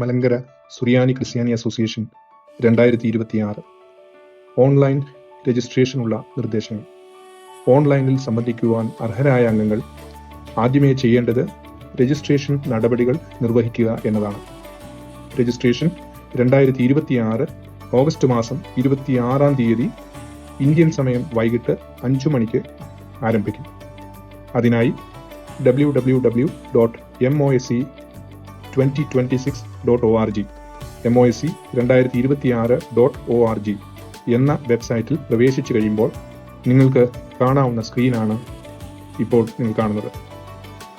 മലങ്കര സുറിയാനി ക്രിസ്ത്യാനി association 2026 online രജിസ്ട്രേഷനുള്ള നിർദ്ദേശങ്ങൾ. ഓൺലൈനിൽ സംബന്ധിക്കുവാൻ അർഹരായ അംഗങ്ങൾ ആദ്യമേ ചെയ്യേണ്ടത് രജിസ്ട്രേഷൻ നടപടികൾ നിർവഹിക്കുക എന്നതാണ്. രജിസ്ട്രേഷൻ 2026 ഓഗസ്റ്റ് മാസം 26-ാം തീയതി ഇന്ത്യൻ സമയം വൈകിട്ട് 5 മണിക്ക് ആരംഭിക്കും. അതിനായി www.mosc2026.org mosc2026.org എന്ന വെബ്സൈറ്റിൽ പ്രവേശിച്ചു കഴിയുമ്പോൾ നിങ്ങൾക്ക് കാണാവുന്ന സ്ക്രീനാണ് ഇപ്പോൾ നിങ്ങൾ കാണുന്നത്.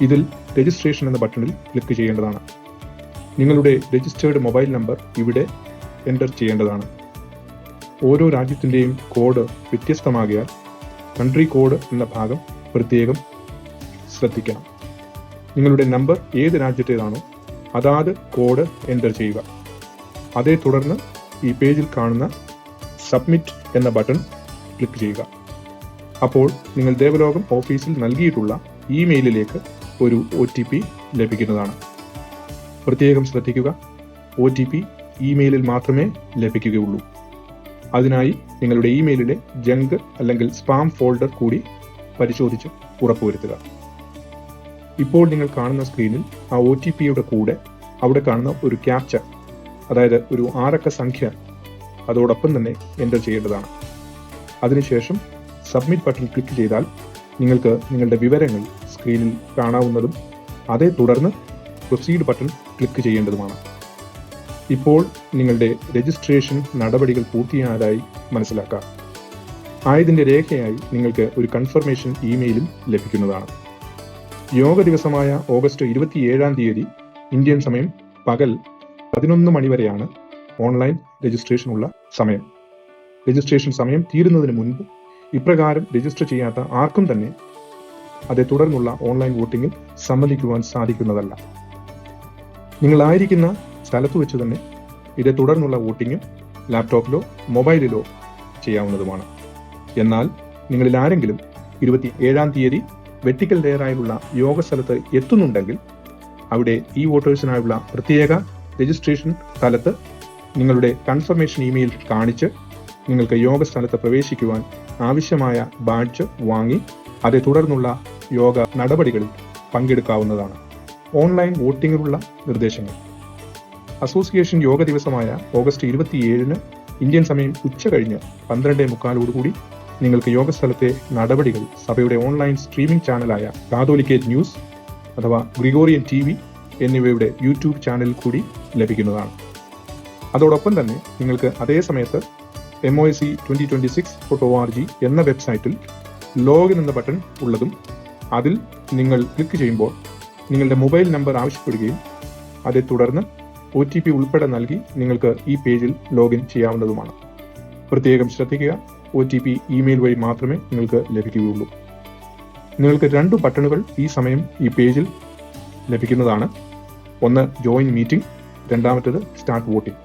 ഇതിൽ രജിസ്ട്രേഷൻ എന്ന ബട്ടണിൽ ക്ലിക്ക് ചെയ്യേണ്ടതാണ്. നിങ്ങളുടെ രജിസ്റ്റേർഡ് മൊബൈൽ നമ്പർ ഇവിടെ എൻ്റർ ചെയ്യേണ്ടതാണ്. ഓരോ രാജ്യത്തിൻ്റെയും കോഡ് വ്യത്യസ്തമാകിയാൽ കൺട്രി കോഡ് എന്ന ഭാഗം പ്രത്യേകം ശ്രദ്ധിക്കണം. നിങ്ങളുടെ നമ്പർ ഏത് രാജ്യത്തേതാണോ അതാത് കോഡ് എൻ്റർ ചെയ്യുക. അതേ തുടർന്ന് ഈ പേജിൽ കാണുന്ന സബ്മിറ്റ് എന്ന ബട്ടൺ ക്ലിക്ക് ചെയ്യുക. അപ്പോൾ നിങ്ങൾ ദേവലോകം ഓഫീസിൽ നൽകിയിട്ടുള്ള ഇമെയിലിലേക്ക് ഒരു OTP ലഭിക്കുന്നതാണ്. പ്രത്യേകം ശ്രദ്ധിക്കുക, OTP ഇമെയിലിൽ മാത്രമേ ലഭിക്കുകയുള്ളൂ. അതിനായി നിങ്ങളുടെ ഇമെയിലിലെ ജങ്ക് അല്ലെങ്കിൽ സ്പാം ഫോൾഡർ കൂടി പരിശോധിച്ച് ഉറപ്പുവരുത്തുക. ഇപ്പോൾ നിങ്ങൾ കാണുന്ന സ്ക്രീനിൽ ആ OTPയുടെ കൂടെ അവിടെ കാണുന്ന ഒരു ക്യാപ്ച, അതായത് ഒരു 6 അക്ക സംഖ്യ അതോടൊപ്പം തന്നെ എൻ്റർ ചെയ്യേണ്ടതാണ്. അതിനുശേഷം സബ്മിറ്റ് ബട്ടൺ ക്ലിക്ക് ചെയ്താൽ നിങ്ങൾക്ക് നിങ്ങളുടെ വിവരങ്ങൾ സ്ക്രീനിൽ കാണാവുന്നതും അതേ തുടർന്ന് പ്രൊസീഡ് ബട്ടൺ ക്ലിക്ക് ചെയ്യേണ്ടതുമാണ്. ഇപ്പോൾ നിങ്ങളുടെ രജിസ്ട്രേഷൻ നടപടികൾ പൂർത്തിയായതായി മനസ്സിലാക്കാം. ആയതിൻ്റെ രേഖയായി നിങ്ങൾക്ക് ഒരു കൺഫർമേഷൻ ഇമെയിലും ലഭിക്കുന്നതാണ്. യോഗ ദിവസമായ ഓഗസ്റ്റ് 27-ാം തീയതി ഇന്ത്യൻ സമയം പകൽ 11 മണി വരെയാണ് ഓൺലൈൻ രജിസ്ട്രേഷനുള്ള സമയം. രജിസ്ട്രേഷൻ സമയം തീരുന്നതിന് മുൻപ് ഇപ്രകാരം രജിസ്റ്റർ ചെയ്യാത്ത ആർക്കും തന്നെ അതേ തുടർന്നുള്ള ഓൺലൈൻ വോട്ടിങ്ങിൽ സംബന്ധിക്കുവാൻ സാധിക്കുന്നതല്ല. നിങ്ങളായിരിക്കുന്ന സ്ഥലത്ത് വെച്ച് തന്നെ ഇതേ തുടർന്നുള്ള വോട്ടിംഗ് ലാപ്ടോപ്പിലോ മൊബൈലിലോ ചെയ്യാവുന്നതുമാണ്. എന്നാൽ നിങ്ങളിൽ ആരെങ്കിലും 27-ാം തീയതി വെർട്ടിക്കൽ ലെയറായുള്ള യോഗ സ്ഥലത്ത് എത്തുന്നുണ്ടെങ്കിൽ അവിടെ ഈ വോട്ടേഴ്സിനായുള്ള പ്രത്യേക രജിസ്ട്രേഷൻ സ്ഥലത്ത് നിങ്ങളുടെ കൺഫർമേഷൻ ഇമെയിൽ കാണിച്ച് നിങ്ങൾക്ക് യോഗ സ്ഥലത്ത് പ്രവേശിക്കുവാൻ ആവശ്യമായ ബാഡ്ജ് വാങ്ങി അതേ തുടർന്നുള്ള യോഗ നടപടികളിൽ പങ്കെടുക്കാവുന്നതാണ്. ഓൺലൈൻ വോട്ടിങ്ങിനുള്ള നിർദ്ദേശങ്ങൾ. അസോസിയേഷൻ യോഗ ദിവസമായ ഓഗസ്റ്റ് 27-ന് ഇന്ത്യൻ സമയം ഉച്ച കഴിഞ്ഞ് 12:45 നിങ്ങൾക്ക് യോഗ സ്ഥലത്തെ നടപടികൾ സഭയുടെ ഓൺലൈൻ സ്ട്രീമിംഗ് ചാനലായ കാതോലിക്കേറ്റ് ന്യൂസ് അഥവാ ഗ്രിഗോറിയൻ TV എന്നിവയുടെ യൂട്യൂബ് ചാനലിൽ കൂടി ലഭിക്കുന്നതാണ്. അതോടൊപ്പം തന്നെ നിങ്ങൾക്ക് അതേ സമയത്ത് mosc2026.org എന്ന വെബ്സൈറ്റിൽ ലോഗിൻ എന്ന ബട്ടൺ ഉള്ളതും അതിൽ നിങ്ങൾ ക്ലിക്ക് ചെയ്യുമ്പോൾ നിങ്ങളുടെ മൊബൈൽ നമ്പർ ആവശ്യപ്പെടുകയും അതേ തുടർന്ന് OTP ഉൾപ്പെടെ നൽകി നിങ്ങൾക്ക് ഈ പേജിൽ ലോഗിൻ ചെയ്യാവുന്നതുമാണ്. പ്രത്യേകം ശ്രദ്ധിക്കുക, OTP ഇമെയിൽ വഴി മാത്രമേ നിങ്ങൾക്ക് ലഭിക്കുകയുള്ളൂ. നിങ്ങൾക്ക് 2 ബട്ടണുകൾ ഈ സമയം ഈ പേജിൽ ലഭിക്കുന്നതാണ്. ഒന്ന് ജോയിൻ മീറ്റിംഗ്, രണ്ടാമത്തേത് സ്റ്റാർട്ട് വോട്ടിംഗ്.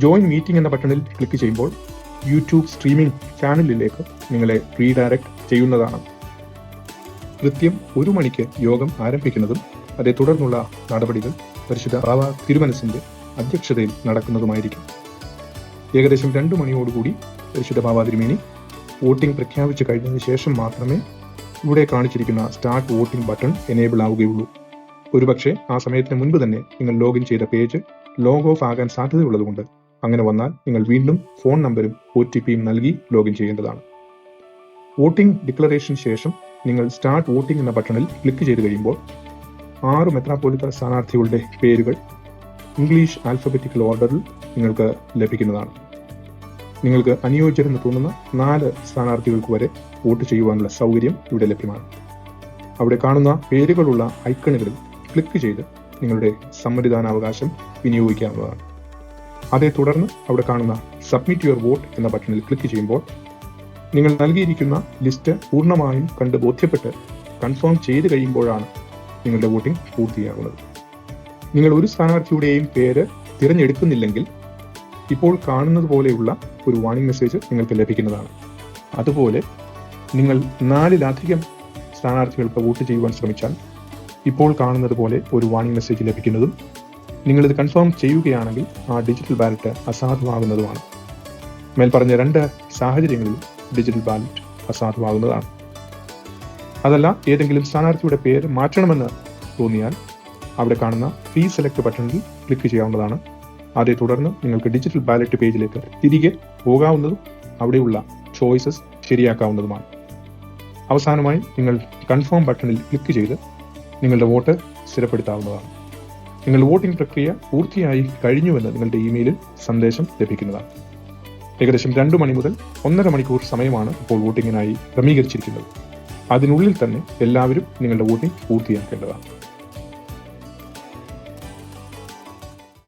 ജോയിൻ മീറ്റിംഗ് എന്ന ബട്ടണിൽ ക്ലിക്ക് ചെയ്യുമ്പോൾ യൂട്യൂബ് സ്ട്രീമിംഗ് ചാനലിലേക്ക് നിങ്ങളെ റീഡയറക്ട് ചെയ്യുന്നതാണ്. കൃത്യം 1 മണിക്ക് യോഗം ആരംഭിക്കുന്നതും അതേ തുടർന്നുള്ള നടപടികൾ പരിശുദ്ധ ബാവ തിരുമനസിന്റെ അധ്യക്ഷതയിൽ നടക്കുന്നതുമായിരിക്കും. ഏകദേശം 2 മണിയോടുകൂടി പരിശുദ്ധ ബാവ തിരുമേനി വോട്ടിംഗ് പ്രഖ്യാപിച്ചു കഴിഞ്ഞതിന് ശേഷം മാത്രമേ ഇവിടെ കാണിച്ചിരിക്കുന്ന സ്റ്റാർട്ട് വോട്ടിംഗ് ബട്ടൺ എനേബിൾ ആവുകയുള്ളൂ. ഒരുപക്ഷെ ആ സമയത്തിന് മുൻപ് തന്നെ നിങ്ങൾ ലോഗിൻ ചെയ്ത പേജ് ലോഗ് ഓഫ് ആകാൻ സാധ്യതയുള്ളതുകൊണ്ട് അങ്ങനെ വന്നാൽ നിങ്ങൾ വീണ്ടും ഫോൺ നമ്പരും OTPയും നൽകി ലോഗിൻ ചെയ്യേണ്ടതാണ്. വോട്ടിംഗ് ഡിക്ലറേഷന് ശേഷം നിങ്ങൾ സ്റ്റാർട്ട് വോട്ടിംഗ് എന്ന ബട്ടണിൽ ക്ലിക്ക് ചെയ്ത് കഴിയുമ്പോൾ 6 മെത്രാപ്പോലിത്ത സ്ഥാനാർത്ഥികളുടെ പേരുകൾ ഇംഗ്ലീഷ് ആൽഫബറ്റിക്കൽ ഓർഡറിൽ നിങ്ങൾക്ക് ലഭിക്കുന്നതാണ്. നിങ്ങൾക്ക് അനുയോജ്യരെന്ന് തോന്നുന്ന 4 സ്ഥാനാർത്ഥികൾക്ക് വരെ വോട്ട് ചെയ്യുവാനുള്ള സൗകര്യം ഇവിടെ ലഭ്യമാണ്. അവിടെ കാണുന്ന പേരുകളുള്ള ഐക്കണുകളിൽ ക്ലിക്ക് ചെയ്ത് നിങ്ങളുടെ സമ്മതിദാനാവകാശം വിനിയോഗിക്കാവുന്നതാണ്. അതേ തുടർന്ന് അവിടെ കാണുന്ന സബ്മിറ്റ് യുവർ വോട്ട് എന്ന ബട്ടണിൽ ക്ലിക്ക് ചെയ്യുമ്പോൾ നിങ്ങൾ നൽകിയിരിക്കുന്ന ലിസ്റ്റ് പൂർണ്ണമായും കണ്ട് ബോധ്യപ്പെട്ട് കൺഫേം ചെയ്ത് കഴിയുമ്പോഴാണ് നിങ്ങളുടെ വോട്ടിംഗ് പൂർത്തിയാകുന്നത്. നിങ്ങൾ ഒരു സ്ഥാനാർത്ഥിയുടെയും പേര് തിരഞ്ഞെടുക്കുന്നില്ലെങ്കിൽ ഇപ്പോൾ കാണുന്നത് പോലെയുള്ള ഒരു വാർണിംഗ് മെസ്സേജ് നിങ്ങൾക്ക് ലഭിക്കുന്നതാണ്. അതുപോലെ നിങ്ങൾ 4-ലധികം സ്ഥാനാർത്ഥികൾക്ക് വോട്ട് ചെയ്യുവാൻ ശ്രമിച്ചാൽ ഇപ്പോൾ കാണുന്നത് പോലെ ഒരു വാർണിംഗ് മെസ്സേജ് ലഭിക്കുന്നതും നിങ്ങളിത് കൺഫേം ചെയ്യുകയാണെങ്കിൽ ആ ഡിജിറ്റൽ ബാലറ്റ് അസാധുവാകുന്നതുമാണ്. മേൽപ്പറഞ്ഞ 2 സാഹചര്യങ്ങളിൽ ഡിജിറ്റൽ ബാലറ്റ് അസാധുവാകുന്നതാണ്. അതല്ല, ഏതെങ്കിലും സ്ഥാനാർത്ഥിയുടെ പേര് മാറ്റണമെന്ന് തോന്നിയാൽ അവിടെ കാണുന്ന റീസെലക്ട് ബട്ടണിൽ ക്ലിക്ക് ചെയ്യാവുന്നതാണ്. അതേ തുടർന്ന് നിങ്ങൾക്ക് ഡിജിറ്റൽ ബാലറ്റ് പേജിലേക്ക് തിരികെ പോകാവുന്നതും അവിടെയുള്ള ചോയ്സസ് ശരിയാക്കാവുന്നതുമാണ്. അവസാനമായി നിങ്ങൾ കൺഫേം ബട്ടണിൽ ക്ലിക്ക് ചെയ്ത് നിങ്ങളുടെ വോട്ട് സ്ഥിരപ്പെടുത്താവുന്നതാണ്. നിങ്ങളുടെ വോട്ടിംഗ് പ്രക്രിയ പൂർത്തിയായി കഴിഞ്ഞുവെന്ന് നിങ്ങളുടെ ഇമെയിലിൽ സന്ദേശം ലഭിക്കുന്നതാണ്. ഏകദേശം 2 മണി മുതൽ 1.5 മണിക്കൂർ സമയമാണ് ഇപ്പോൾ വോട്ടിങ്ങിനായി ക്രമീകരിച്ചിരിക്കുന്നത്. അതിനുള്ളിൽ തന്നെ എല്ലാവരും നിങ്ങളുടെ വോട്ടിംഗ് പൂർത്തിയാക്കേണ്ടതാണ്.